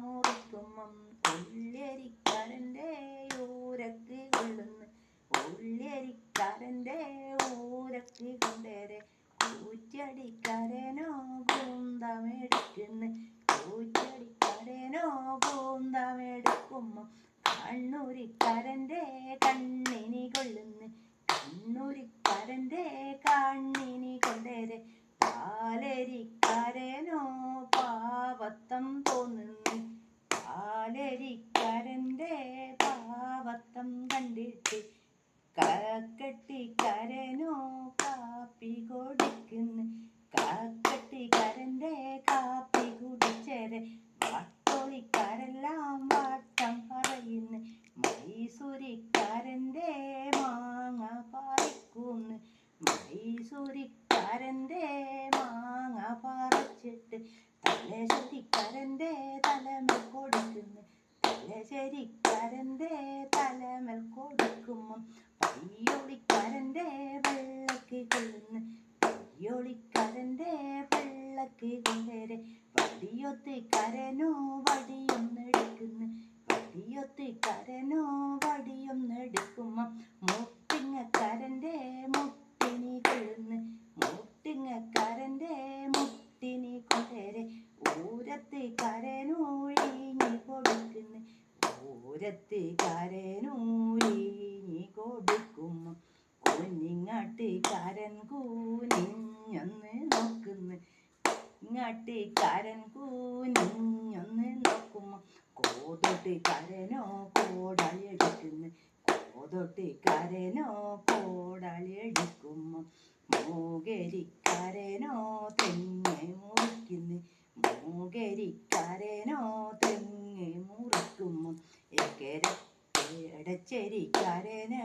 മുറിക്കുമ്പം ഉള്ളിയരിക്കാരൻ്റെ ഊരക്ക് കൊള്ളുന്നു ഉള്ളിയരിക്കാരൻ്റെ ഊരക്ക് കൊണ്ടേരെ കൂറ്റടിക്കാരനോ കൂന്തമെടുക്കുന്നു കൂറ്റടിക്കാരനോ കൂന്തമെടുക്കുമ്പം കണ്ണൂരിക്കാരൻ്റെ കണ്ണിനി കൊള്ളുന്നു കണ്ണൂരിക്കാരൻ്റെ കണ്ണിനി കൊണ്ടേരെ പാലരിക്കാരനോ പാവത്തം തോന്നുന്നു പാലരിക്കാരൻ്റെ പാവത്തം കണ്ടിട്ട് കാക്കട്ടിക്കാരനോ കാപ്പി കൊടുക്കുന്നു കാക്കട്ടിക്കാരൻ്റെ കാപ്പി കുടിച്ചേരെ വാട്ടോളിക്കാരെല്ലാം വാട്ടം പറയുന്നു മൈസൂരിക്കാരൻ്റെ മാങ്ങ പറിക്കുന്നു മൈസൂരിക്കാരൻ്റെ മാങ്ങ പറിച്ചിട്ട് തലശ്ശേരിക്കാരൻ്റെ തലമേൽ കൊടുക്കുന്നു തലശ്ശേരിക്കാരൻ്റെ തലമേൽ കൊടുക്കുമ്പം പയ്യോളിക്കാരൻ്റെ വെള്ളക്ക് കൊള്ളുന്നു പയ്യോളിക്കാരൻ്റെ വെള്ളക്ക് കൊണ്ടേരെ വടിയൊത്തുകാരനോ വടിയൊന്നെടുക്കുന്നു വടിയൊത്തുകാരനോ വടിയൊന്നെടുക്കുമ്പം മുട്ടിങ്ങക്കാരൻ്റെ മുട്ടിനി കൊള്ളുന്നു മുട്ടിങ്ങക്കാരൻ്റെ മുട്ടിനി കൊണ്ടേരെ ഊരത്തുകാരനൂഴിഞ്ഞി കൊടുക്കുന്നു ഊരത്തുകാരനൂഴിഞ്ഞി കൊടുക്കുമ്പം കുഞ്ഞിങ്ങാട്ടുകാരൻ കൂനിഞ്ഞൊന്ന് നോക്കുന്നു ഇങ്ങാട്ടുകാരൻ കൂനിഞ്ഞൊന്ന് നോക്കുമ്പം കോതൊട്ടുകാരനോ കോടാളിയെടുക്കുന്നു കോതൊട്ടുകാരനോ കോടാളിയെടുക്കുമ്പം മൂകരിക്കാരനോ തെങ്ങ് മുറിക്കുന്നു മൂകരിക്കാരനോ തെങ്ങ് മുറിക്കുമ്പം എടച്ചേരിക്കാരന്